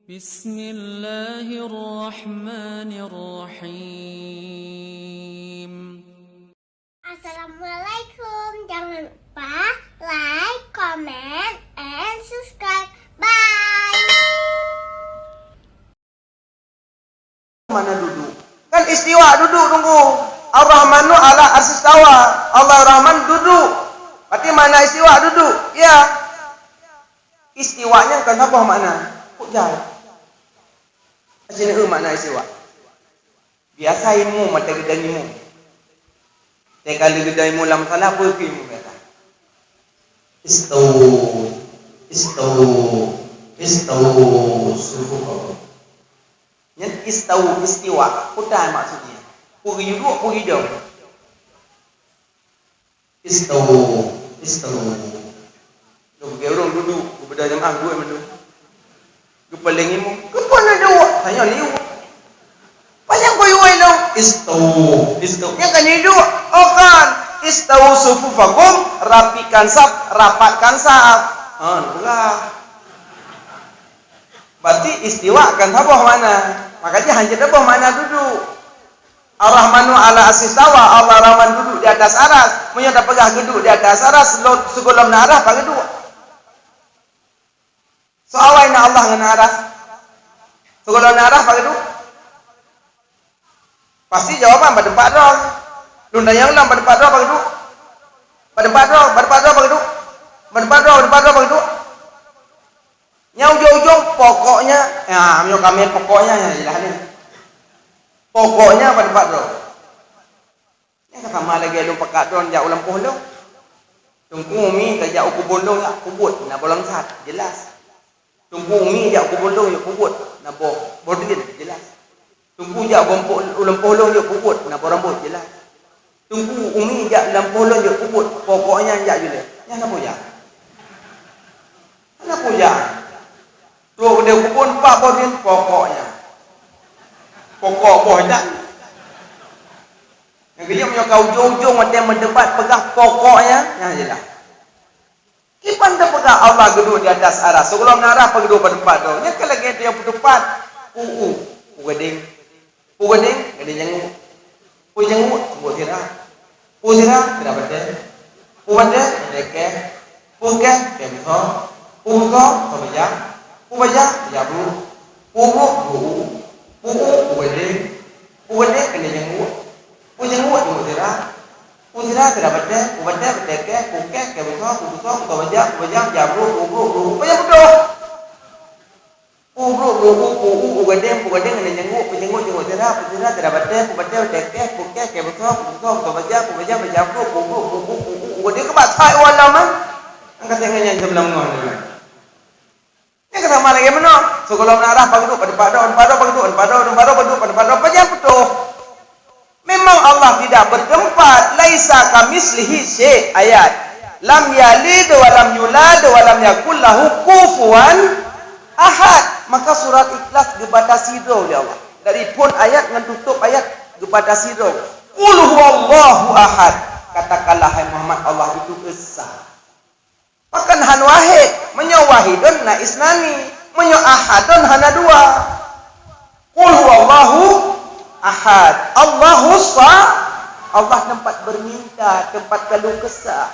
Bismillahirrahmanirrahim. Assalamualaikum. Jangan lupa like, comment, and subscribe. Bye. Mana duduk? Kan istiwa duduk tunggu. Ar-Rahmanu ala arsistawa. Allah Rahman duduk. Berarti mana istiwa duduk? Ya. Istiwanya kan apa makna? Kok jauh? Macam mana istiwa? Biasa ilmu mata gedanimu. Tapi kalau gedanimu dalam salah apa ilmu kata? Istawu sufuh. Yang istiwa, kudan maksudnya. Pergi duduk, pergi jauh. Istawu. Dia orang duduk, kepada jemaah gue mendu. Kepalingimu, kepana dia? Tanya liu. Panjang kau yuai dong. Istawu. Yang kan hidup, oh kan. Istawu sufufakum, rapikan saf, rapatkan saf. Itulah. Berarti istiwa kan apa mana? Makanya hanya apa mana duduk. Ar-Rahmanu ala asistawa, Allah Rahman duduk di atas aras. Menyata pegah duduk di atas aras, sebelum narah pakai duduk. Soalnya na Allah dengan aras. Sebelum narah pakai duduk. Pasti jawaban pada tempat dong. Lunda yang lam pada tempat dong pakai duduk. Pada tempat dong pakai duduk. Pada tempat dong pakai duduk. Yang ujung-ujung pokoknya, ya, kami pokoknya ya jelas ni. Pokoknya pada Pak Dro. Yang sama lagi lu pekat don jak ulam pohlong. Tunggu mi ke jak uku bondong ya kubut na bolang sat jelas. Tunggu mi jak uku bondong ya kubut na bordin jelas. Tunggu jak gompok ulam pohlong ya kubut na borambut jelas. Tunggu umi jak ulam pohlong ya kubut pokoknya jak jelas. Yang apa ya? Apa ya? Tuh dia kupun pak borin pokoknya. Pokok bohdak. Yang dia punya kau ujung-ujung macam mendebat pegah pokoknya. Yang jelas. Kipan dah pegah Allah geduk di atas aras. Sebelum narah pegeduk pada tempat tu. Yang kalau kita yang berdebat. Gading jenguk. Jenguk, sebut sirah. Sirah, tidak betul. Betul, dekeh. Pukeh, kemso. Pukso, kebejak. Baca jabu, ugading kena jenguk, usirah tidak baca, berteke, pukeh, kebusok, baca jabu, banyak betul. Ugading kena jenguk, usirah tidak baca, berteke, pukeh, kebusok, baca jabu, ugading kebatai walaman, angkat tangannya sebelah mana? Yang sama lagi mana? Sebelum narah pagi tu pada betul. Memang Allah tidak bertempat. Laisa kamislihi syai' ayat. Lam yalid wa lam yulad wa lam yakul lahu kufuwan ahad. Maka surat Ikhlas gebatasi do oleh Allah. Dari pun ayat dengan tutup ayat gebatasi do. Qul huwallahu ahad. Katakanlah hai Muhammad, Allah itu esa. Bahkan han wahid, menyo wahidun na isnani, menyo ahadun hana dua. Qul huwallahu ahad. Allahu Allah tempat berminta, tempat keluh kesah.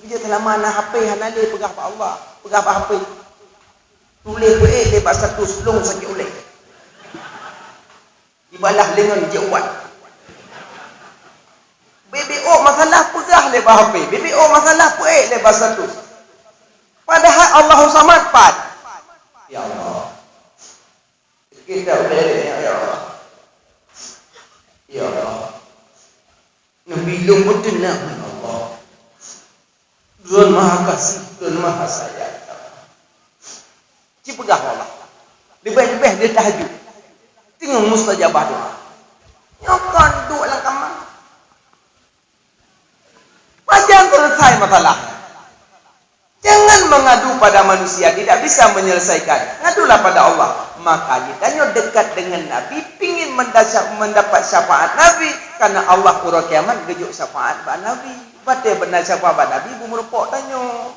Dia telah mana HP hana le pegah pa Allah, pegah pa HP. Tulis lepas satu selung sakit ulai. Dibalah dengan jawab. BBO masalah pegah lepas HP. BBO masalah peik lepas satu. Padahal Allah Samad pad. Ya Allah. Kita boleh ya Allah. Ya Allah. Nabi long betul nak Allah. Tuhan Maha Kasih, Tuhan Maha Sayang. Ci pegah Allah. Lebih-lebih dia tahajud. Tengok mustajabah doa. Nyokan duk dalam kamar. Jangan selesai masalah. Jangan mengadu pada manusia, tidak bisa menyelesaikan. Ngadulah pada Allah. Maka ditanya dekat dengan Nabi, pingin mendapat syafaat Nabi, karena Allah pura kiamat gejuk syafaat pada Nabi. Batai benar syafaat pada Nabi, merupak tanya.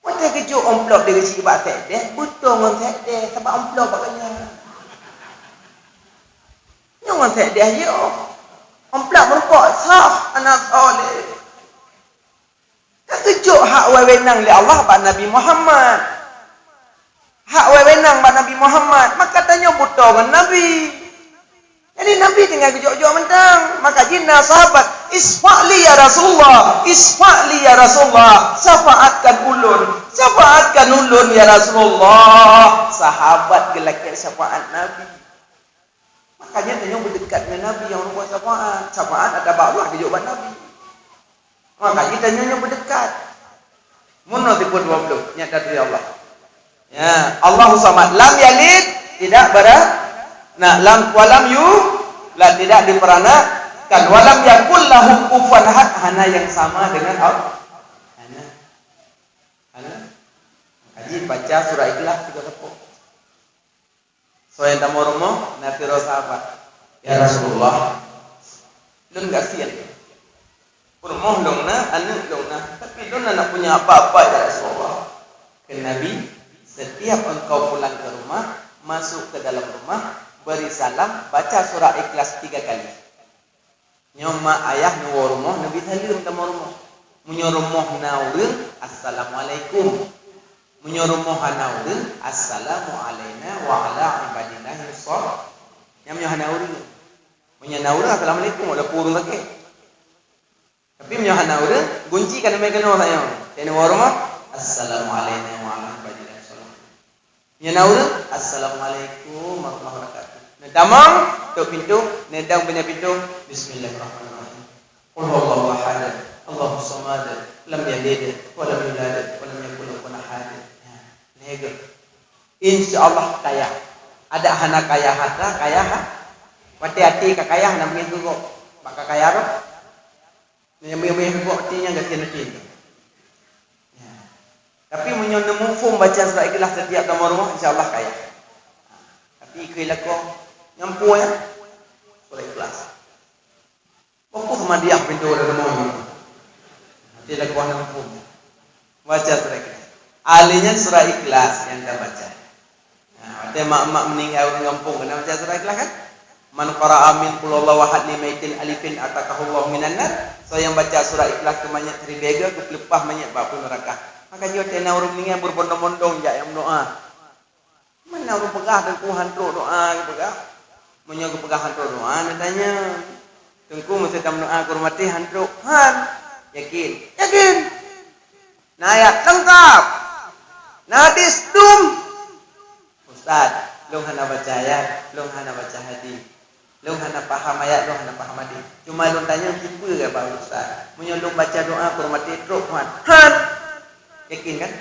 Macam kejuk amplop dia kecil bak tek deh, butuh ngon tek deh sebab amplop bakanya. Nyon tek deh yo. Amplop merupok sah anak soleh. Tak kejuk hak wewenang li Allah bak Nabi Muhammad. Hak wewenang bak Nabi Muhammad, maka tanya butuh ngan Nabi. Jadi Nabi tinggal kejuk-kejuk mentang. Maka jinna sahabat, isfa'li ya Rasulullah, isfa'li ya Rasulullah, syafaatkan ulun, syafaatkan ulun ya Rasulullah. Sahabat gelak syafaat Nabi. Makanya tanya berdekat dengan Nabi yang buat syafaat. Syafaat ada bawah kejuk buat Nabi. Makanya tanya berdekat. Mun tipu 20 nyata dari Allah. Ya, Allahu samad, lam yalid, tidak berat. Nah, lam walam yu la tidak diperanakan, walam yakul lahu kufuwan ahad, hana yang sama dengan Allah. Hana. Kaji baca surah Ikhlas 3 tepuk. So yang tamu rumah nanti sahabat. Ya Rasulullah. Lun kasihan. Rumah lungna, anak lungna, tapi lun anak punya apa-apa ya Rasulullah. Ke Nabi, setiap engkau pulang ke rumah, masuk ke dalam rumah, beri salam, baca surah Ikhlas 3 kali. Nyoma ayah nuwa rumah, Nabi salim tamu rumah. Munyo rumah naurun, assalamualaikum. Munyo rumah naurun, assalamu alaina wa ala ibadillahi sholihin. Yang munyo naurun. Munyo naurun assalamualaikum, ada kurung lagi. Tapi munyo naurun, gunci kan mereka kena saya. Tene rumah, assalamu alaina wa ala ibadillahi sholihin. Munyo naurun, assalamualaikum warahmatullahi wabarakatuh. Damang tok pintu, nedang punya pintu. Bismillahirrahmanirrahim. Qul huwallahu ahad, Allahus samad, lam yalid wa lam yulad wa lam yakul lahu kufuwan ahad. Nego. Insyaallah kaya. Ada anak kaya harta, kaya ha. Hati-hati ka kaya nak mungkin tu kok. Maka kaya roh. Yang kok tinya enggak kena-kena. Ya. Tapi munyo nemu form baca surah Ikhlas setiap tamu rumah insyaallah kaya. Tapi ikhlas kok nyampu ya, surah Ikhlas. Fokus sama dia pintu dari rumah. Tidak kuat nyampu. Baca surah Ikhlas. Alinya surah Ikhlas yang kita baca. Nah, ada mak-mak meninggal di kampung kena baca surah Ikhlas kan? Man qara'a min qul huwallahu ahad limaitin alifin atakahullahu minan nar. So yang baca surah Ikhlas ke banyak ribega ke lepah banyak bab neraka. Maka dia tena urang meninggal berbondong-bondong jak yang doa. Mana urang pegah dan ku hantu doa pegah. Munyo ku pegah hantu doa tanya. Tengku mesti tam doa ku hormati hantu. Han. Yakin. Nah ayat lengkap. Nah hadis dum. Ustaz, lu hana baca ayat, lu hana baca hadis. Lu hana paham ayat, lu hana paham hadis. Cuma lu tanya tipu ke Pak Ustaz. Munyo lu baca doa ku hormati truk Han. Han. Yakin kan?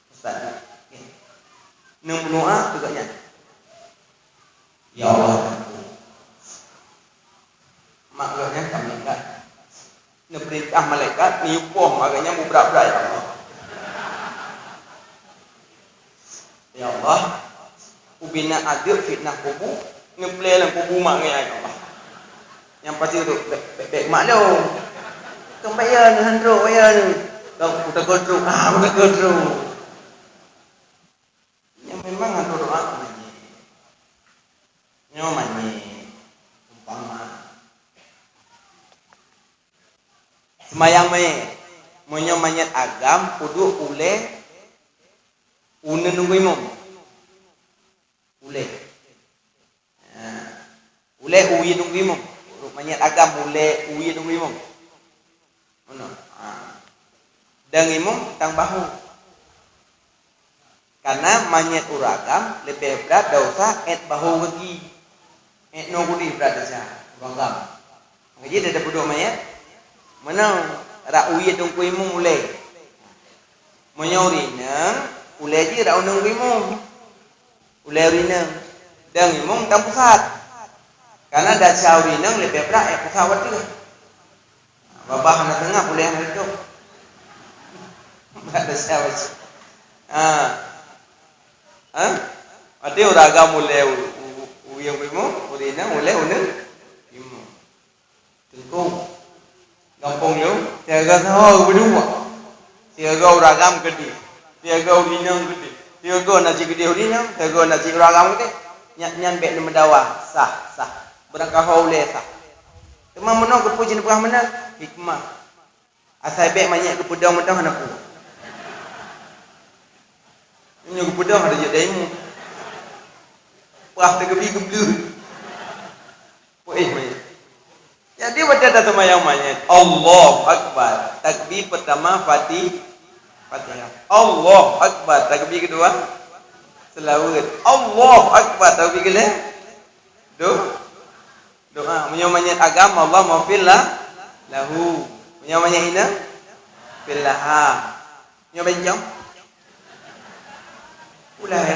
Ustaz. Nung doa juga ya Allah. Maknanya kami enggak perintah malaikat niupoh makanya mubrak-brak ya Allah. Ya Allah, ubina adil fitnah kubu, ngeplay kubu maknya ya Allah. Yang pasti itu baik mak lo. Kau bayar ni handro bayar ni. Kau udah kodro, udah kodro. Yang memang handro doa manyi. Nyo manyi. Umpama. Semayang munyo manyat agam kudu ule une nunggu imam. Ule uwi nunggu imam. Manyat agam ule uwi nunggu imam. Ono. Dang imam tang bahu. Karena manyat uragam lebih berat dosa et bahu lagi. Et no kudi berat dosa. Bangam. Jadi ada bodoh manyat. Mana ra uye dong ku imum mulai. Menyauri nang ulai ji ra unang imum. Ulai rinang dang imum tak pusat. Karena dah cauri nang lebih berat pusat tu. Babah na tengah boleh hang itu. Ada sawat. Ada uraga mulai uye imum, urina mulai unang imum. Tengku kampung yo, jaga tahu berdua. Tiaga ragam gede. Tiaga urinang gede. Tiaga nasi gede urinang. Tiaga nasi ragam gede. Nyan bek nama dawa. Sah. Berangkah haule sah. Cuma menang kepujian perah menang. Hikmah. Asal bek banyak kepudang mentang anakku. Ini kepudang ada je daimu. Perah tergebi-gebi. Banyak. Jadi baca data mayang mayat. Allahu Akbar. Takbir pertama Fatihah. Allahu Akbar. Takbir kedua selawat. Allahu Akbar. Takbir kedua doa. Menyamanya agama Allah maafillah lahu. Menyamanya ina fillaha. Menyamanya ulah.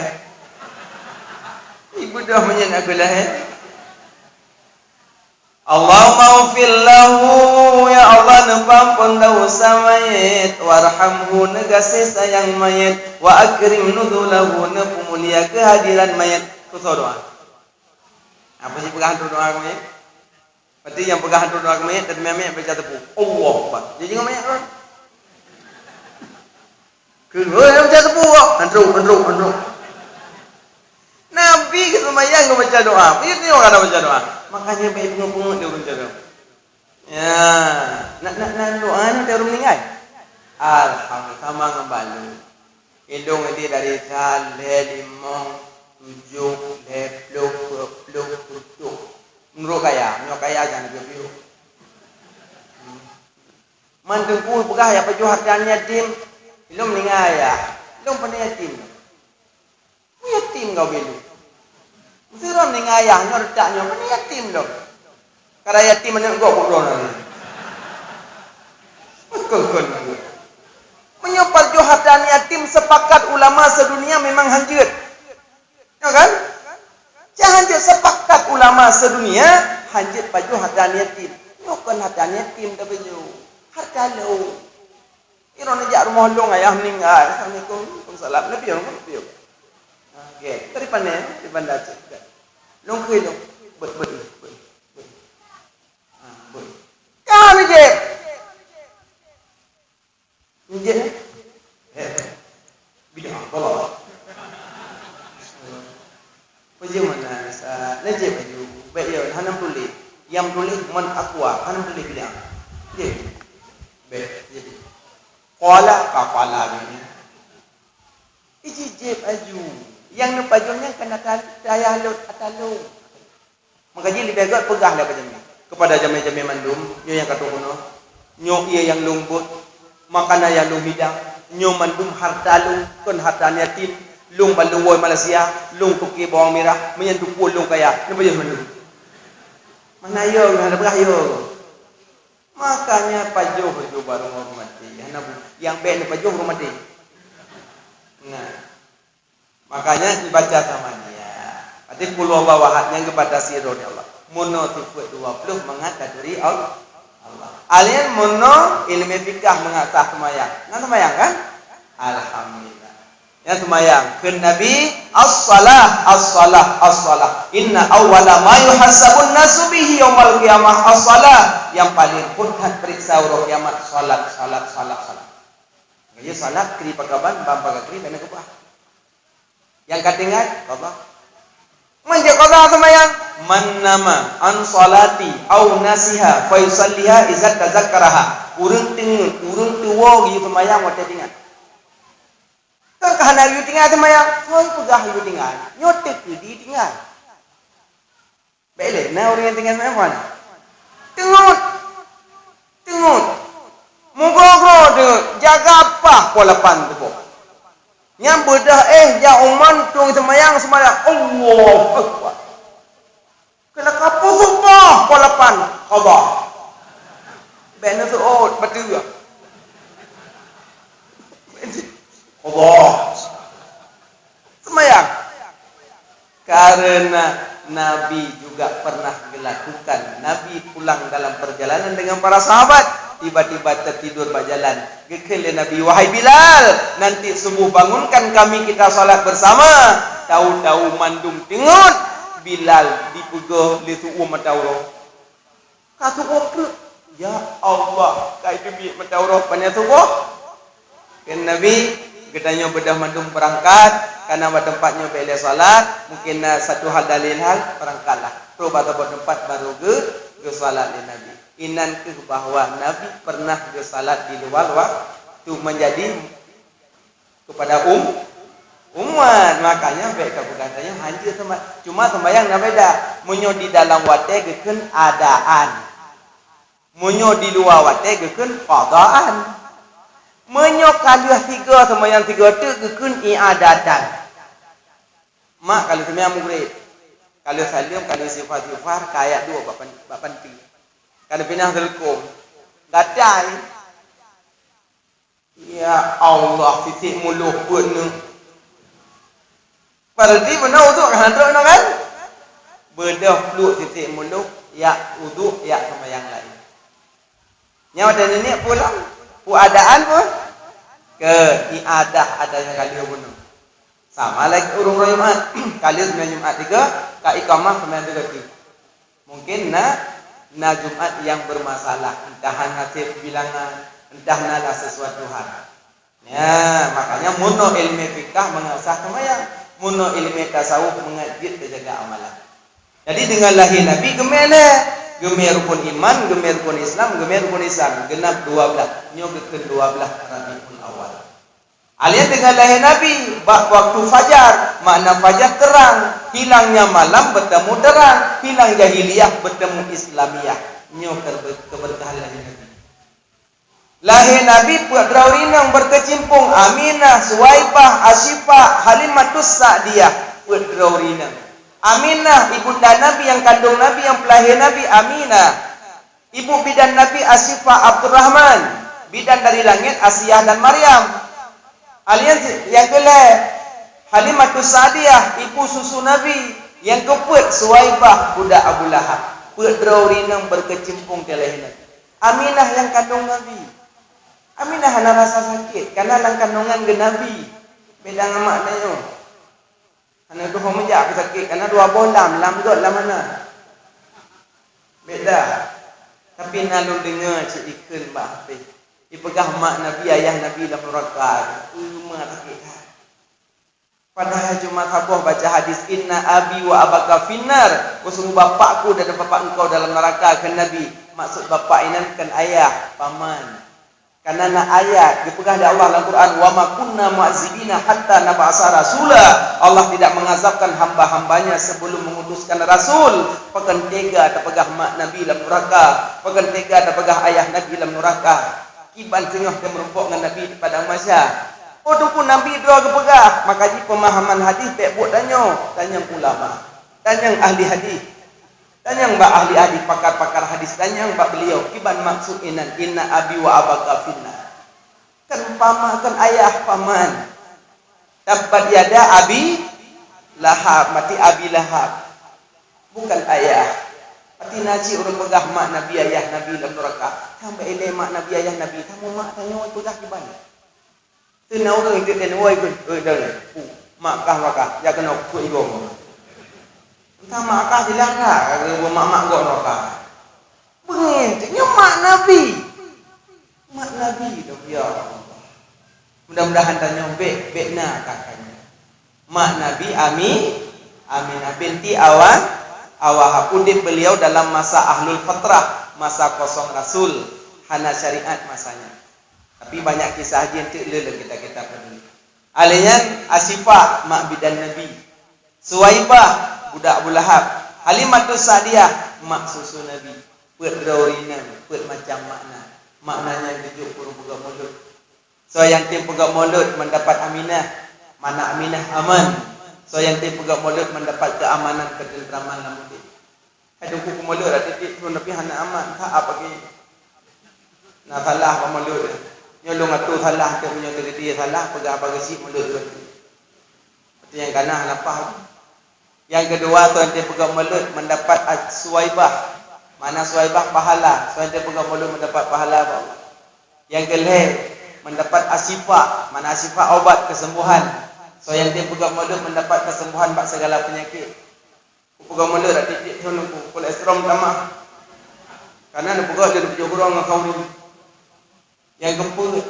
Ibu dah menyen aku lah. Allahumma ufil lahu, ya Allah nempampun dosa mayit, warhamhu negasi sayang mayit, wa akrim nuzulahu nepumulia kehadiran mayit. Kusau doa. Apa sih pegang hantu doa mayit? Berarti yang pegang hantu doa mayit dan mayit baca tepuk. Allah Akbar. Jadi ngomong mayit orang. Kedua baca tepuk. Hantu. Nabi kesemayang baca doa. Ini orang ada baca doa. Makanya baik bunga-bunga dia baca doa. Ya, nak doa ni dia meninggal. Alhamdulillah sama ngembalu. Hidung dia dari sal, limong, 7, 10. Menurut kaya jangan review. Mantengku pegah ya pajuh hartanya yatim. Belum meninggal ya. Belum pernah yatim. Yatim kau belu. Mesti orang ni ayahnya redaknya mana yatim dong. Karena yatim mana kau bodoh nanti. Betul. Menyopal johatan yatim sepakat ulama sedunia memang hancur. Ya kan? Jangan hancur sepakat ulama sedunia hancur pajuhatan yatim. Bukan hatan yatim tapi jo. Harta lo. Irona jak rumah long ayah meninggal. Assalamualaikum. Waalaikumsalam. Nabi orang nabi. Okey, dari pandai cek. Long ke long. Ber. Kan je. Je. Bidah Allah. Baju mana? Naje baju. Baik ya, hanam tulis. Yang tulis man aqua, hanam tulis bidah. Je. Baik, jadi. Kepala ni. Iji baju. Yang nak bajunya kena daya lut atalu. Makanya lebih agak pegahlah bajunya. Kepada jamai-jamai mandum, nyo yang kata kuno, nyo ia yang lumbut, makanan yang lung hidang, nyo mandum harta lung, kon harta yatim, lung balung woi Malaysia, lung tuki bawang merah, menyentuh lung kaya, ni baju mandum. Mana yo, ada pegah yo. Makanya baju baru hormati, yang baik ni baju hormati. Nah. Makanya dibaca sama dia. Berarti puluh bawahatnya kepada sirul Allah. Mono tifut 20 mengat dari Allah. Alien mono ilmu fikah mengatah semayang. Ngan semayang kan? Alhamdulillah. Ya semayang. Ke Nabi as-salah. Inna awwala ma yuhasabun nasu bihi yaumal qiyamah as-salah. Yang paling puthat periksa urut kiamat salat. Jadi salat kri pakaban bamba kri kena kebah. Yang katingat qada. Manja qada semayang man nama an salati au nasiha fa yusalliha izat tazakkaraha. Urang tuwa gitu semayang wate tingat. Kan kahana yu tingat semayang, hoi pegah yu tingat. Nyotek di tingat. Bele na urang tingat mana? Tengut. Mugo-go de jaga apa polapan tu. Yang bedah ya uman tung semayang Allah Akbar. Kena kapu sumpah polapan qada. Bena suot batu. Allah. Semayang. Karena Nabi juga pernah dilakukan. Nabi pulang dalam perjalanan dengan para sahabat. Tiba-tiba tertidur berjalan. Gekele Nabi, wahai Bilal, nanti subuh bangunkan kami kita salat bersama. Tahu-tahu mandum tengut. Bilal dipegah litu matauroh. Katu okrut. Ya Allah, kai tu bi matauroh pannya subuh. Kan Nabi katanya bedah mandum berangkat karena tempatnya bela salat, mungkin satu hal dalil hal berangkatlah. Pro pada tempat baru ke salat di Nabi. Inan ke bahwa Nabi pernah ke salat di luar waktu menjadi kepada umat, makanya baik katanya haji cuma sembahyang nak beda. Munyo di dalam wate geken adaan. Munyo di luar wate geken qadaan. Munyo kaliah tiga sembahyang tiga tu geken iadatan. Mak kalau sembahyang murid. Kalau salim, kalau sifat-sifat kayak dua bapan ti. Kalau pindah telkom. Gatai. Ya Allah, titik mulut pun ni. Berarti benar uduk kan kan? Bedah peluk titik mulut, ya uduk, ya sama yang lain. Nyawa dan nenek pulang, adaan pun ke iadah adanya kali bunuh. Sama lagi urung Jumat, kali sembilan Jumat 3, ka iqamah 9:30. Mungkin na Jumat yang bermasalah, entah nasib bilangan, entah nala sesuatu hal. Ya, makanya muno ilmu fikah mengasah sembahyang. Muno ilmu tasawuf mengajit terjaga amalan. Jadi dengan lahir Nabi gemene, gemer rukun iman, gemer rukun Islam, gemer rukun Islam, genap 12. Nyo ke 12 Rabiul Awal. Alian dengan lahir Nabi, waktu fajar, makna fajar terang, hilangnya malam bertemu terang, hilang jahiliyah bertemu Islamiyah. Nyo keberkahan lahir Nabi. Lahir Nabi Pudraurinang berkecimpung Aminah, Suwaibah, Asyifah, Halimatus Sa'diyah Pudraurinang. Aminah ibunda Nabi yang kandung Nabi yang pelahir Nabi Aminah. Ibu bidan Nabi Asyifah Abdurrahman, bidan dari langit Asiyah dan Maryam. Alian yang kelima Halimatus Sa'diyah, ibu susu Nabi. Yang keempat Suwaibah budak Abu Lahab. Pudraurinang berkecimpung di lahir Nabi. Aminah yang kandung Nabi. Aminah hana rasa sakit karena lang kandungan ke Nabi. Beda dengan maknanya. Hana tu homja aku sakit karena dua bolam lam dot lam mana. Beda. Tapi nalu dengar cik ikan mbak Hafiz. Dipegah mak Nabi, ayah Nabi dalam neraka. Mak sakit. Pada Jumat Sabuh baca hadis inna abi wa abaka finnar. Kusuruh bapakku dan bapak engkau dalam neraka ke Nabi. Maksud bapak ini kan ayah, paman. Karena ayat dipegah oleh Allah dalam Quran, wa ma kunna mu'azzibina hatta nab'asa rasula. Allah tidak mengazabkan hamba-hambanya sebelum mengutuskan rasul. Pekan tega terpegah mak Nabi dalam neraka, pekan tega terpegah ayah Nabi dalam neraka. Kiban tengah dia merumpuk dengan Nabi di padang mahsyar. Oh tu pun Nabi dua kepegah. Maka ji pemahaman hadis pek buat tanya ulama, tanya ahli hadis. Tanya mbak ahli hadis, pakar-pakar hadis, tanya mbak beliau, kiban maksud inna abi wa abaka finnar. Kan paman, kan ayah paman. Tabbat yada abi lahab, mati abi lahab. Bukan ayah. Mati naji orang pegah mak Nabi, ayah Nabi dalam neraka. Sampai ilai mak Nabi, ayah Nabi. Kamu mak tanya, pegah kiban. Tena orang itu dan woi pun, dah. Mak kah, ya kena ku igong. Entah mak kah dilarang, kalau mak gok neraka. Bengentnya mak Nabi. Mak Nabi dong ya Allah. Mudah-mudahan tanya bekna kakaknya. Mak Nabi Aminah binti Awahab udip beliau dalam masa ahlul fatrah, masa kosong Rasul, hana syariat masanya. Tapi banyak kisah yang tak lele kita peduli. Alian Asyifah mak bidan Nabi. Suwaibah budak Abu Lahab. Halimatus Sa'diyah mak susu Nabi. Put daurinan, put macam makna. Maknanya tujuh puluh pegang mulut. So yang tim pegang mulut mendapat Aminah. Mana Aminah aman. So yang tim pegang mulut mendapat keamanan, ketenteraman dalam mulut. Ada buku mulut ada titik tu tapi hana aman. Tak apa ke? Nak salah apa mulut. Nyolong atu salah ke punya kereta salah pegang apa gesi mulut tu. Itu yang kanan lapah. Yang kedua tu yang tim pegang mulut mendapat Suwaibah. Mana Suwaibah pahala. So yang tim pegang mulut mendapat pahala apa? Yang kelih mendapat Asyifah. Mana Asyifah obat kesembuhan. So yang dia pegang mulut mendapat kesembuhan bak segala penyakit. Pegang mulut dah titik tu nampu kolesterol tambah. Karena dia pegang dia berjauh kurang dengan kau ni. Yang keempat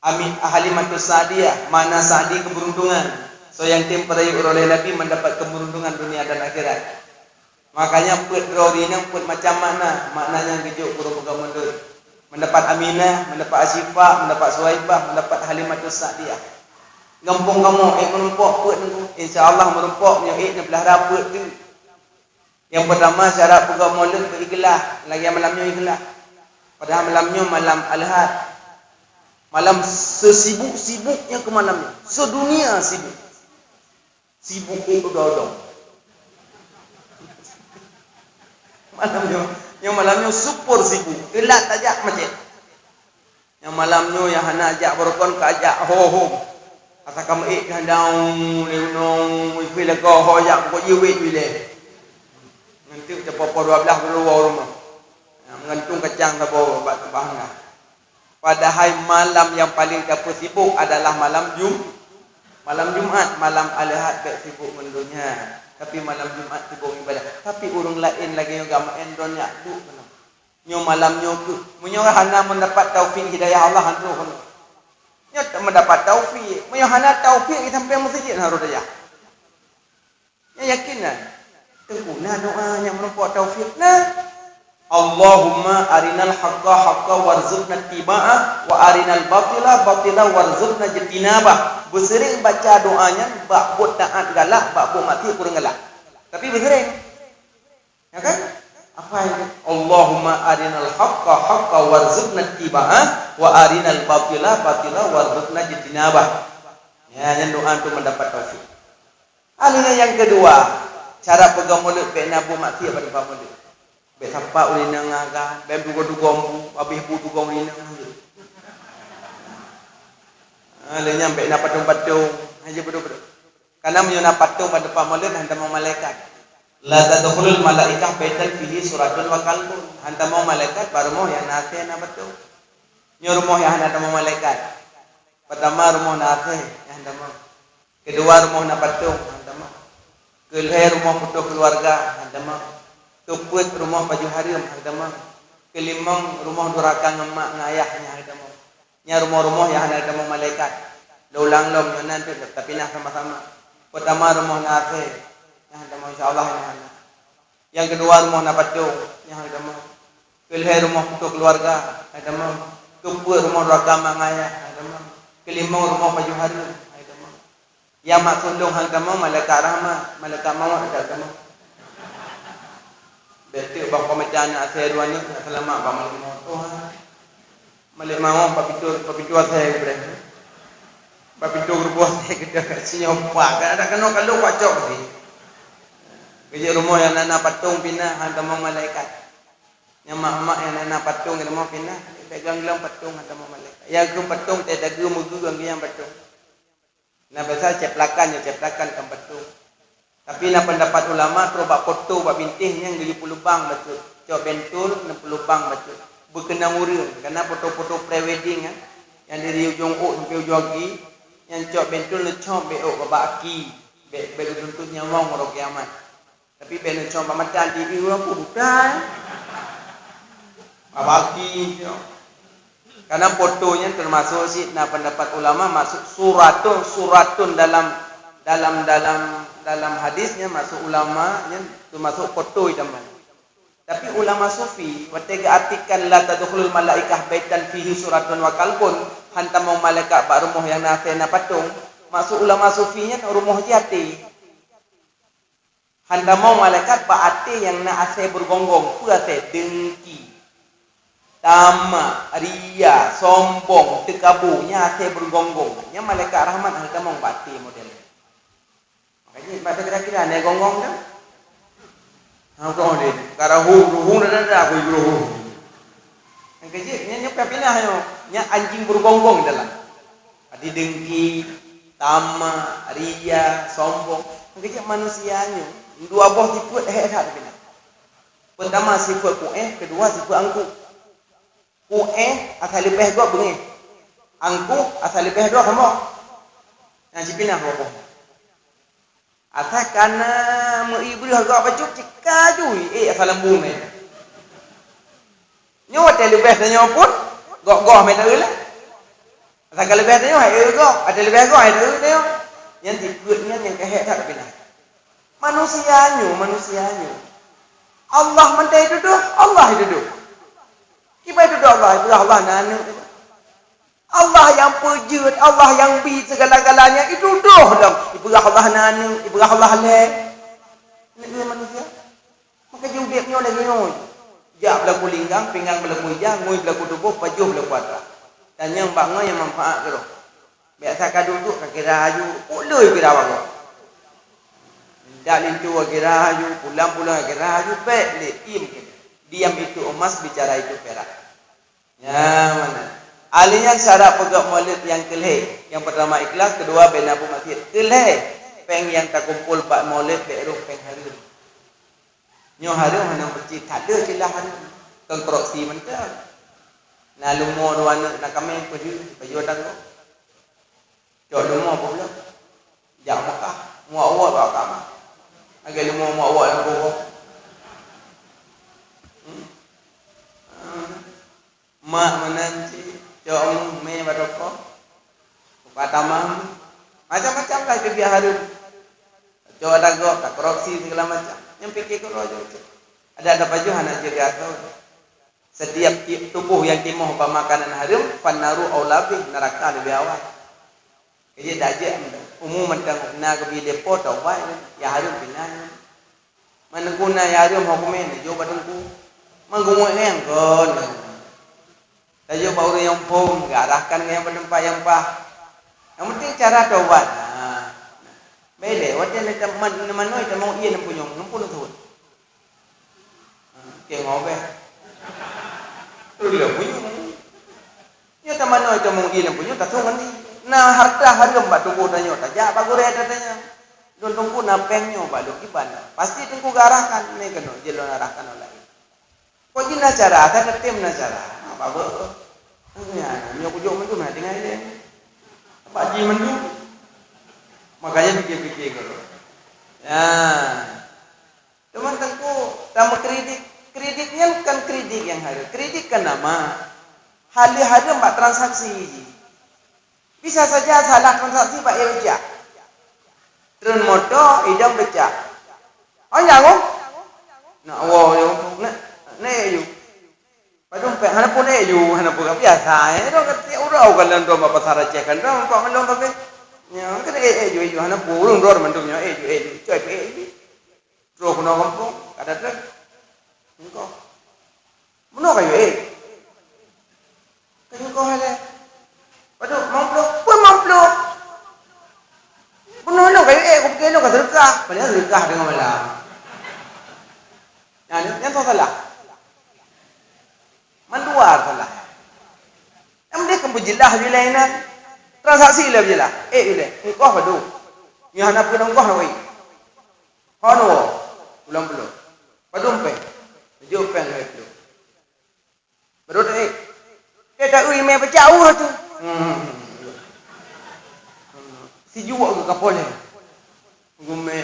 Halimatus Sa'diyah, mana Sa'di keberuntungan. So yang temperayu oleh Nabi mendapat keberuntungan dunia dan akhirat. Makanya put rorina put macam maknanya gejuk kurang pegang mundur. Mendapat Aminah, mendapat Asifah, mendapat Suhaibah, mendapat Halimatus Sa'diyah. Gampung kamu menumpuk put tu. Insya-Allah menumpuk punya belah raput tu. Yang pertama syarat pegang mulut berikhlas, lagi malamnya ikhlas. Padahal malamnya malam Al-Ahad. Malam sesibuk-sibuknya ke malamnya. Sedunia sibuk. Sibuk itu dodong. Malamnya super sibuk. Gelap tajak macam. Yang malamnya yang hana ajak berkon ke ajak ho. Asa kamu handang leunong wila ko hoyak ko yiwit wile. Nanti cepat 12 keluar rumah. Mengantung kacang ke bawah buat tempahnya. Padahal malam yang paling dapat sibuk adalah malam Jumat, malam Al-Ahad sibuk mendunia. Tapi malam Jumat sibuk ibadah. Tapi urang lain lagi yang gama endonnya duk mana. Nyo malamnya tu, munyo hana mendapat taufik hidayah Allah hantu kono. Nyo tak mendapat taufik, munyo hana taufik sampai masjid harus daya. Nyo yakin lah. Tenguna doa yang menumpuk taufik nah. Allahumma arinal haqqa haqqa warzuqna tiba'ah wa arinal batila batila warzuqna jintinabah. Bersering baca doanya bak buat taat galak, bak buat mati kurang galak. Tapi bersering. Ya kan? Apa itu? Allahumma arinal haqqa haqqa warzuqna tiba'ah wa arinal batila batila warzuqna jintinabah. Ya, yang doa itu mendapat taufik. Alihnya yang kedua, cara pegang mulut baik nabu mati pada mulut. Baik sampai ulina ngaga, baik duga-duga habis duga ulina. Alihnya baik nak patung-patung, aja betul-betul. Karena menyuna patung pada mulut hantar malaikat. La tadkhulul malaikah baitan fihi suratun wa qalbun. Hantar malaikat baru mau yang nate na patung. Nyo rumah yang hantar malaikat. Pertama rumah nate yang hantar mau. Kedua rumah na patung hantar mau. Kelihir rumah foto keluarga hantar mau. Tuput rumah baju harim hantar mau. Kelimang rumah durakan emak ngayahnya hantar mau. Nya rumah-rumah yang hantar mau malaikat. Laulang lom nanti tapi nah sama-sama. Pertama rumah nate yang hantar mau insyaallah yang hantar. Yang kedua rumah na patung yang hantar mau. Kelihir rumah foto keluarga hantar mau. Tuput rumah durakan emak ngayah hantar mau. Kelimang rumah baju harim. Yang maksud dong hantar mau malaikat rahmat, malaikat maut hantar mau. Betul bang pemecahnya saya dua ni selamat bang malaikat maut. Oh, malaikat maut papitu saya berani. Papitu berbuat saya kita senyum pak. Ada kena kalau pacok ni. Kerja rumah yang nana patung pindah hantar mau malaikat. Yang mak-mak yang nana patung yang mau pindah pegang gelang patung hantar mau malaikat. Yang ke patung tak ada mugu yang patung. Nah biasa ceplakan kan patung. Tapi nak pendapat ulama terus bak foto bak bintihnya yang 70 lubang betul. Cok bentul 60 lubang betul. Berkenang urang karena foto-foto pre-wedding kan yang dari ujung ok sampai ujung kaki yang cok bentul lecok beok bak aki. Bek tuntut nyawang orang kiamat. Tapi ben lecok pamatan TV apa budak. Bak aki. Karena fotonya termasuk sih nah pendapat ulama masuk suratun dalam hadisnya masuk ulama yang termasuk foto itu teman. Tapi ulama sufi watega artikan la tadkhulul malaikah baitan fihi suratun wa qalbun hantar mau malaikat bak rumah yang nasena patung masuk ulama sufinya rumah jati. Hantar mau malaikat bak ate yang na ase bergonggong pu ase dengki. Tamak, ria, sombong, tekabunya ase bergonggong. Nya malaikat rahmat hantar mau bati model. Makanya pada kira-kira ane gonggong dah. Hangkong dia. Kara hung dah aku hung. Yang kecil nya pindah yo. Nya anjing bergonggong dalam. Adi dengki, tamak, ria, sombong. Yang kecil manusianya. Dua buah sifat hebat pindah. Pertama sifat kueh, kedua sifat angkuh. Kueh asal lepeh gua bengi. Angkuh asal lepeh doa kamu. Yang cipinah apa? Asal karena meribu harga baju cikaju asal lembung ni. Nyawa lepeh dan nyawa pun gok-gok meter lah. Asal lebih tengok hai kau, ada lebih kau hai tengok. Yang tikutnya yang kehek tak bila. Manusianya. Allah mentai duduk, Allah duduk. Kibai duduk Allah, Allah nanu. Allah yang pejut, Allah yang bi segala-galanya itu duduk dalam ibu Allah nanu, ibu Allah leh. Ini manusia. Maka judeknya lagi noi. Jak berlaku linggang, pinggang berlaku hijau, ngui berlaku tubuh, pajuh berlaku atas. Dan yang bangga yang manfaat tu. Biasa kau duduk kaki rayu, pulai kira apa? Dak lintu kaki rayu, pulang-pulang kaki rayu, baik le, diam itu emas, bicara itu perak. Ya mana? Alihnya syarat pegak maulid yang kelih. Yang pertama ikhlas, kedua bina bu masjid. Kelih, peng yang tak kumpul pak maulid, beruh peng harum. Nyo harum mana bercita, tak ada celah harum. Kontroksi mentah. Nah lumo dua nak kami pergi datang tu. Jauh lumo apa pula? Jauh Mekah, muak awak bawa kamar. Agak lumo muak awak yang bawa. Mak menanti, jauh me berapa? Patamam, macam-macam lah itu biar harum. Jauh ada gok, tak korupsi segala macam. Yang fikir kau rojo. Ada baju anak jaga kau. Setiap tubuh yang timuh makanan harum, fanaru aulabi neraka lebih awal. Jadi dajak umum tentang na kebile potong bae ya harum pinan. Mana guna ya harum hukumen jo badengku. Manggungu yang kon. Tayo baru yang pom garahkan yang penempat yang pah. Yang penting cara taubat. Nah. Bele wate na teman manoi temo iya nampunyong nampuno tu. Ke ngobe. Tu dia punya. Ya teman noi temo iya nampunyong tak tungan ni. Nah harta harum bak tunggu tanya tajak bagure tanya. Don tunggu na pengnya bak lu kiban. Pasti tunggu garahkan ni keno jelon arahkan oleh. Kau jina cara ada tim na cara. Apa ber? Ya, nyo kujo mendu na dengan dia. Pak ji mendu. Makanya fikir-fikir kalau. Ya. Teman tengku tamu kreditnya bukan kredit yang harum. Kredit kan nama. Harum bak transaksi. Bisa saja salah transaksi Pak Irja. Turun motor, hidang becak. Oh jangan. Nak wow yo, ne yo. Padahal pe hana pun ne yo, hana pun biasa. Ero kati urau kalan do pasar cekan do kok melong tapi. Ya kan yo hana purung do mandum yo coy pe. Tro kuno kampung kada trek. Engko. Meno kayo Kayo ko hale. Aduh, mamplo. Benar kayak kau fikir kau sedekah, padahal sedekah dengan malam. Nah, yang salah. Manduar salah. Yang dia kebujilah bilainan. Transaksi lah bilah. Bilah. Engkau apa tu? Yang anak pun engkau nak wei. Hano, belum. Padum pe. Jauh pe lagi tu. Baru tu dia tak ui me berjauh tu. Si jual ke kapol ni. Gume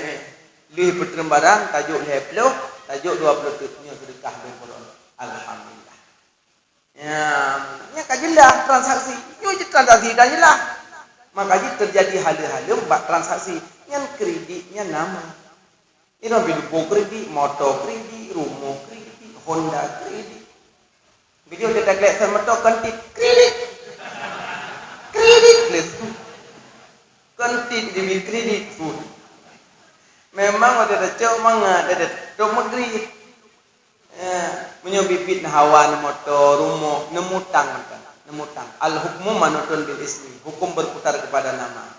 lih pertembaran tajuk leplo, tajuk 20 nya sedekah dengan Quran. Alhamdulillah. Ya kajilah transaksi. Yo transaksi dah jelah. Makanya terjadi hal-hal bak transaksi yang kreditnya nama. Ini bilu kredit, motor kredit, rumah kredit, Honda kredit. Video dia tak kelihatan motor kantit kredit. Kredit. Kantit demi kredit pun. Memang ada cok manga ada tok negeri. Menyobibit hawan motor rumah nemutang. Al hukmu manutun bil ismi. Hukum berputar kepada nama.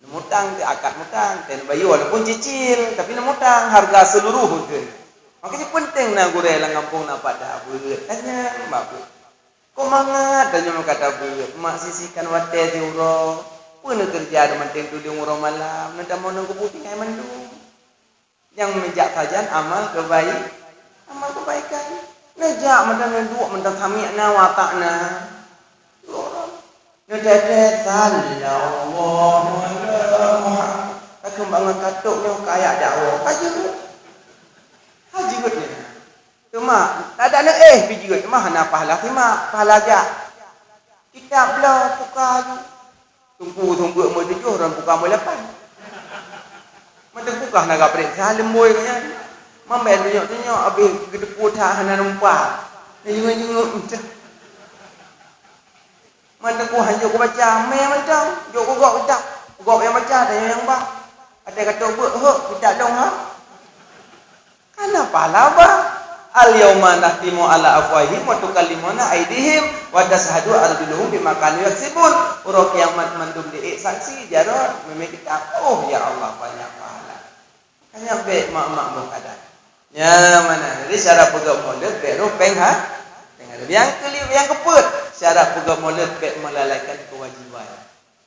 Nemutang di akad mutang dan bayu walaupun cicil tapi nemutang harga seluruh tu. Makanya penting na gure lang kampung na pada beut. Tanya babu. Kok mangat tanya kata beut. Mak sisihkan wate diuro. Pun kerja ada manting tu di umur malam. Nanti mau nunggu putih kayak mendung. Yang menjak kajian amal kebaikan. Nejak mentang nenduk mentang sami'na wa ta'na. Nedet sallallahu alaihi wasallam. Tak kembangan katuknya kayak dakwah. Haji gutnya. Cuma ada biji gut mah na pahala aja. Kitab lah tukar tu. Tunggu umur 7 orang buka umur 8. Mata buka nak gapret salam boy nya. Mamben tunjuk habis gedepu tahanan numpak. Jenguk macam. Mata ku hanjuk ku baca macam. Jok ku gok baca. Gok yang baca ada yang bang. Ada kata buat kita dong ha. Kenapa lah bang? Al-yawma nahtimu ala afwahihim wa tukallimuna aydihim wa tashhadu arjuluhum bima kanu yaksibun. Uro kiamat mandum di saksi jarot memang kita ya Allah banyak pahala. Hanya baik mak-mak berkadar. Ya mana? Jadi syarat pegak mulut baik rupeng ha. Yang keput syarat pegak mulut baik melalaikan kewajiban.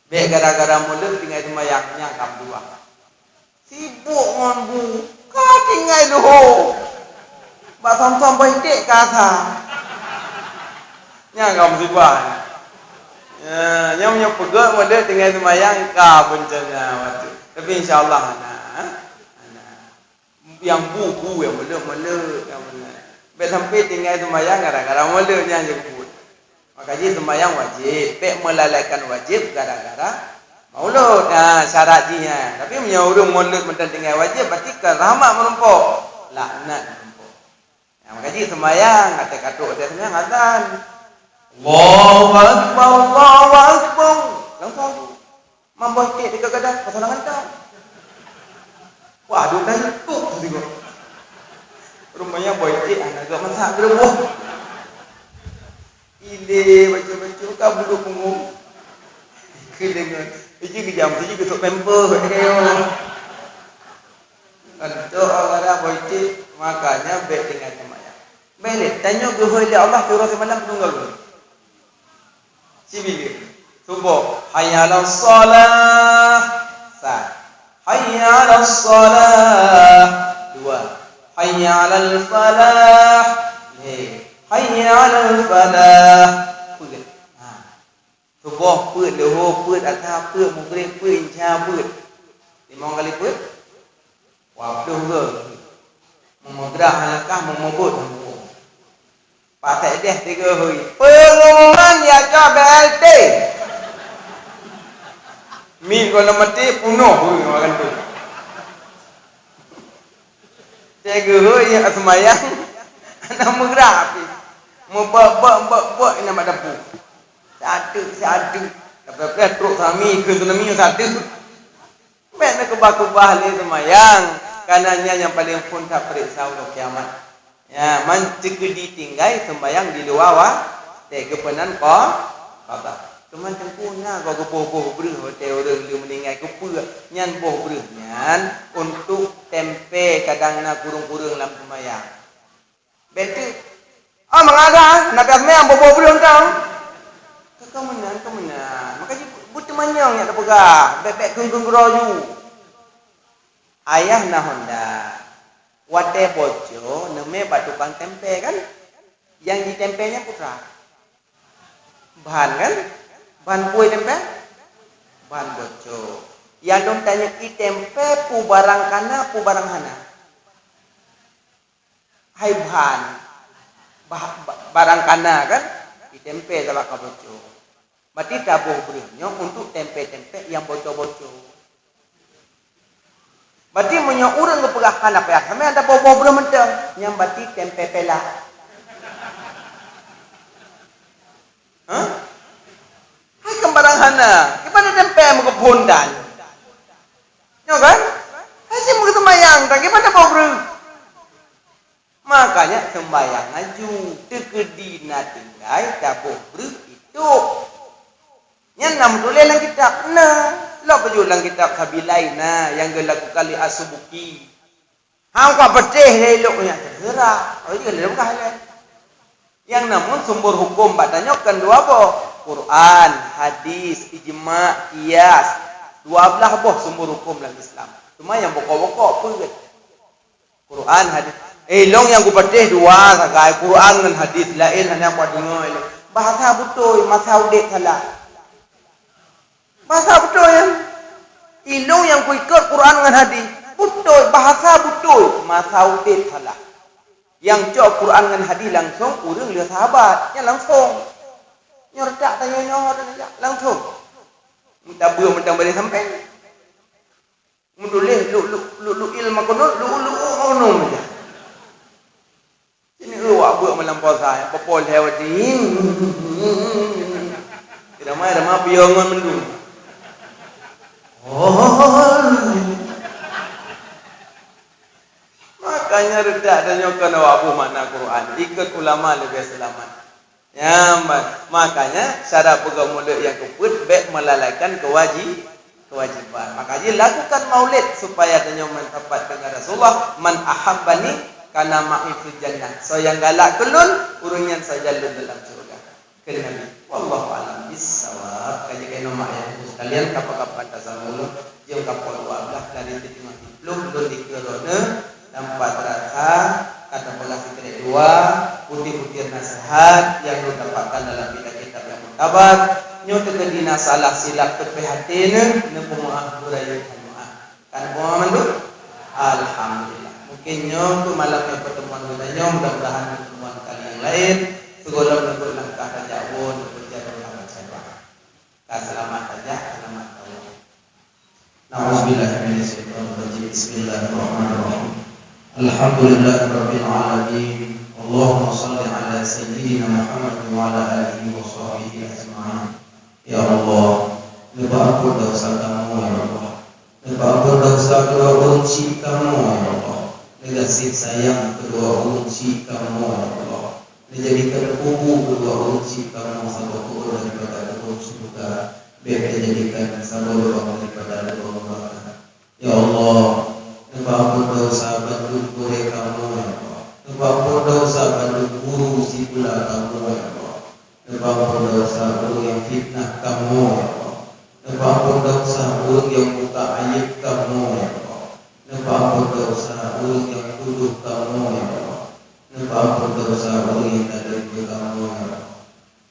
Baik gara-gara mulut tinggal semayangnya kam dua. Sibuk ngonbu, kau tinggal dulu. Bak som-som berhidik kata. Nya kamu sibuk. Yang punya pegak mulut tinggal semayang kau bencana waktu. Tapi insyaAllah anak. Yang buku yang mulut yang mana. Baik sampai tinggal semayang gara-gara mulutnya je pun. Makanya semayang wajib. Baik melalaikan wajib gara-gara mulut. Syarat dia. Tapi menyuruh mulut mendan tinggal wajib. Berarti rahmat menumpuk. Laknat menumpuk. Makanya semayang. Kata-kata dia semayang azan. Allahu Akbar. Allahu Akbar. Langsung. Mampu hikit dekat kadang. Pasangan kau. Wah, aduh dah letup tengok. Rumahnya boy cik anak agak masak gerebuh. Ile baca-baca kau bulu punggung. Kedengar. Iki kejam siji ketuk pemper kaya. Untuk orang boy cik makanya baik dengan semayang. Baik, tanya ke hoi Allah turun semalam penunggal dulu. Sibilir. Subuh. Hayya 'alas shalah. Sah. Hayya 'alas shalah. 2. Hayya 'alal falah. Hayya 'alal falah. Put. Subuh put lohor put asar put maghrib put isya put. 5 kali put. Waktu ke. Memodrah halakah memobot. Pakai dia 3 hari. Pengumuman ya ke BLT. Min kalau mati penuh makan tu. Jaga yang semayang nak menggerak. Mau buat ini nak dapur. Satu. Dapat truk kami ke tsunami satu. Baik nak kebah-kebah ni semayang. Karenanya yang paling pun tak periksa untuk kiamat. Ya, mancik ditinggai sembayang di luar wah. Kepenan kau kata. Teman tengkunya kau kepoh-poh berih hotel orang dia meninggal kepul nyan poh berih nyan untuk tempe kadang nak kurung-kurung dalam sembayang. Betul. Mengada nak kasih yang poh berih kau. Kau menang. Makanya butuh manyang yang pegah. Bebek kung geroju. Ayah na Honda. Wate bojo neme tukang tempe kan? Yang di tempenya putra. Bahan kan? Bahan kue tempe? Bahan bojo. Yang dong tanya i tempe pu barang kana pu barang hana. Hai bahan. Barang kana kan? I tempe salah ka bojo. Berarti tabuh berinya untuk tempe-tempe yang bojo-bojo. Berarti punya orang ke pegah kanak ya. Kami ada bawa beri mentang. Yang berarti tempe pelah. Hai kembarang hana. Gimana tempe muka pondan? Ya kan? Hai si muka sembayang. Tak gimana bawa beri? Makanya sembayang aju. Tegedina tinggal tabuh beri itu. Yang nam tulis dalam kitab. Nah. Lo berjulang kitab Sabilai na yang gelaku kali asubuki. Hang kau betih eloknya terserah. Oh iya lelok kah? Yang namun sumber hukum batanya kan dua boh. Quran, hadis, ijma, qiyas. 12 boh sumber hukum dalam Islam. Cuma yang pokok-pokok pun Quran, hadis. Long yang ku betih dua sakai Quran dan hadis lain hanya ku dengar. Bahasa betul, masa udik salah. Bahasa betul ya. Ilung yang ku ikut Quran dengan hadis. Betul, bahasa betul. Masa udit salah. Yang cok Quran dengan hadis langsung, orang lihat sahabat. Yang langsung. Nyordak tanya nyor dan langsung. Minta buah minta balik sampai. Mendulih lu ilmu kono lu ngono aja. Ini lu buah melampau saya, popol hewatin. Tidak mai ada mah piongon mendung. Makanya redak dan nyokan abu makna Quran. Ikut ulama lebih selamat. Ya, makanya syarat pegang mulut yang keput baik melalaikan kewajiban. Makanya lakukan maulid supaya tanya mendapat dengan Rasulullah, man ahabbani kana ma'i fil jannah. So yang galak kelun urungan saja dalam surga. Ke Nabi. Wallahu a'lam bissawab. Kaji kena mak ya sekalian kapan-kapan tasawuf jeung kapal wablah dari titik belum dikerona tempat rasa kata pola fikir dua putih-putih nasihat yang lu dapatkan dalam kitab yang mutabar nyo tegedina salah silap keprihatin nu pemaaf budaya maaf kan pemahaman tu alhamdulillah mungkin nyo tu malamnya pertemuan budaya mudah-mudahan pertemuan kali yang lain segala bentuk langkah tajawun berjalan dengan sabar selamat saja selamat Allah na'udzubillahi bismillahirrahmanirrahim alhamdulillahirabbil alamin Allahumma shalli ala sayyidina Muhammad wa ala alihi wa sahbihi ajma'in ya Allah lepas ampun dosa kamu ya Allah lepas ampun dosa kedua unci kamu ya Allah kasih sayang kedua unci kamu ya Allah dijadikan kubu kedua unci kamu sabatu daripada kedua surga biar dijadikan sabatu daripada Allah ya Allah lepas ampun dosa bantu kure kamu ya Allah lepas ampun dosa bantu guru si pula kamu ya Allah lepas ampun dosa guru yang fitnah kamu ya Allah lepas ampun dosa guru yang buka aib kamu ya Allah lepas ampun dosa guru yang tuduh kamu ya Allah lepas ampun dosa guru yang tak ada kamu ya Allah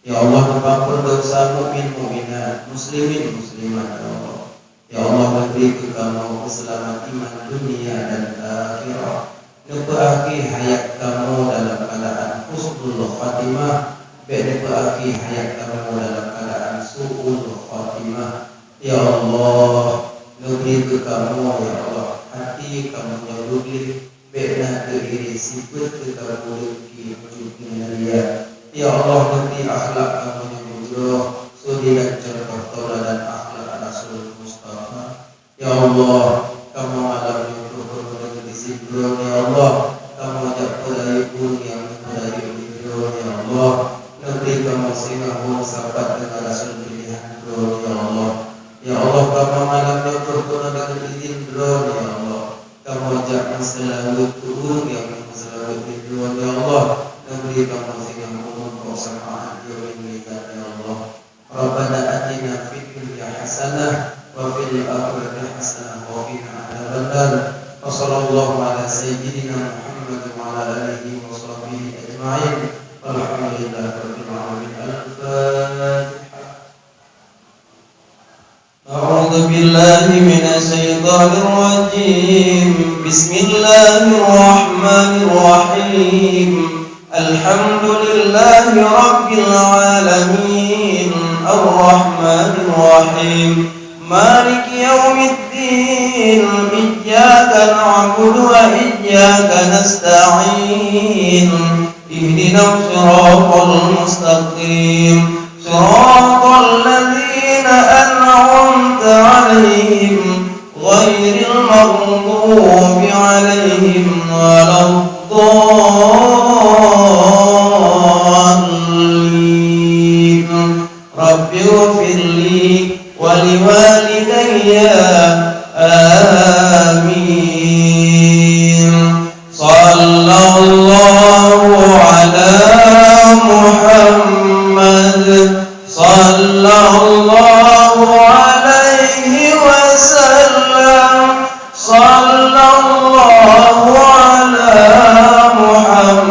ya Allah lepas ampun dosa mukmin mukminat muslimin muslimat ya Allah ya Allah beri ke kamu keselamatan iman dunia dan akhirat. Nepaki hayat kamu dalam keadaan husnul khatimah, nepaki hayat kamu dalam keadaan su'ul khatimah. Ya Allah, beri ke kamu ya Allah hati kamu yang lugih, bena ke diri sifat ke kamu lagi wujudnya dia. Ya Allah beri akhlak kamu yang mujur, sudi dan contoh taulah dan akhlak Rasul Mustafa. Ya Allah, kamu malam yang berhubung di sindrom. Ya Allah, kamu ajak perayu pun yang perayu hidro. Ya Allah, negeri kamu singahu sahabat dengan Rasul pilihan bro. Ya Allah, ya Allah, kamu malam yang berhubung dengan izin bro. Ya Allah, kamu ajak selalu turun yang selalu hidro. Ya Allah, negeri kamu singahu kau sama hati ini. Ya Allah, Rabbana atina fid dunya hasanah wa fil akhirati hasanah wa qina adzabannar. Wa sallallahu ala sayyidina Muhammad wa ala alihi wa sahbihi ajma'in. Walhamdulillahirabbil alamin. Al-Fatihah. A'udzu billahi minasy syaithanir rajim. Bismillahirrahmanirrahim. Alhamdulillahi rabbil alamin. Ar-Rahmanir Rahim. Malik yaumiddin. Iyyaka na'budu wa iyyaka nasta'in. Ihdinas siratal mustaqim. Siratal ladzina an'amta 'alaihim ghairil maghdubi 'alaihim waladdallin. Rabbi ighfirli wa liwalidayya amin. Sallallahu ala Muhammad sallallahu alaihi wasallam. Sallallahu ala Muhammad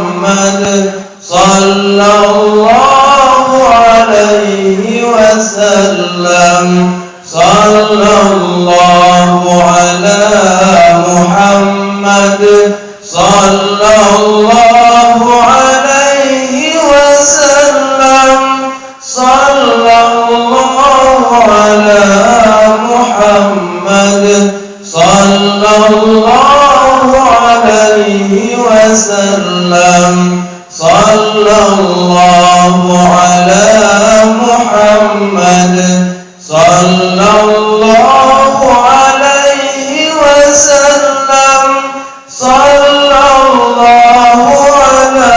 sallallahu alaihi wasallam. Sallallahu ala Muhammad. Sallallahu alaihi wasallam. Sallallahu ala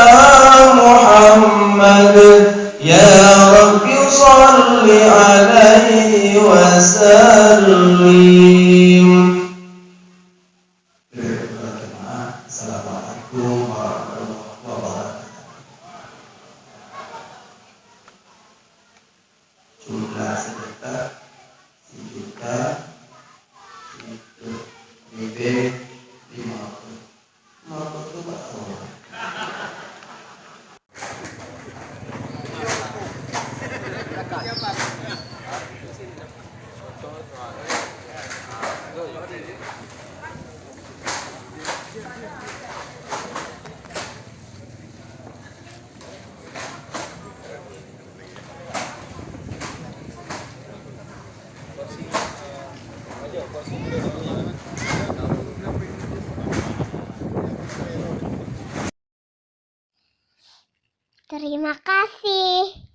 Muhammad. Ya Rabbi salli alaihi wasallim. Assalamualaikum warahmatullahi wabarakatuh. Jumlah sedekah 1.000.000 50 itu Pak. Terima kasih.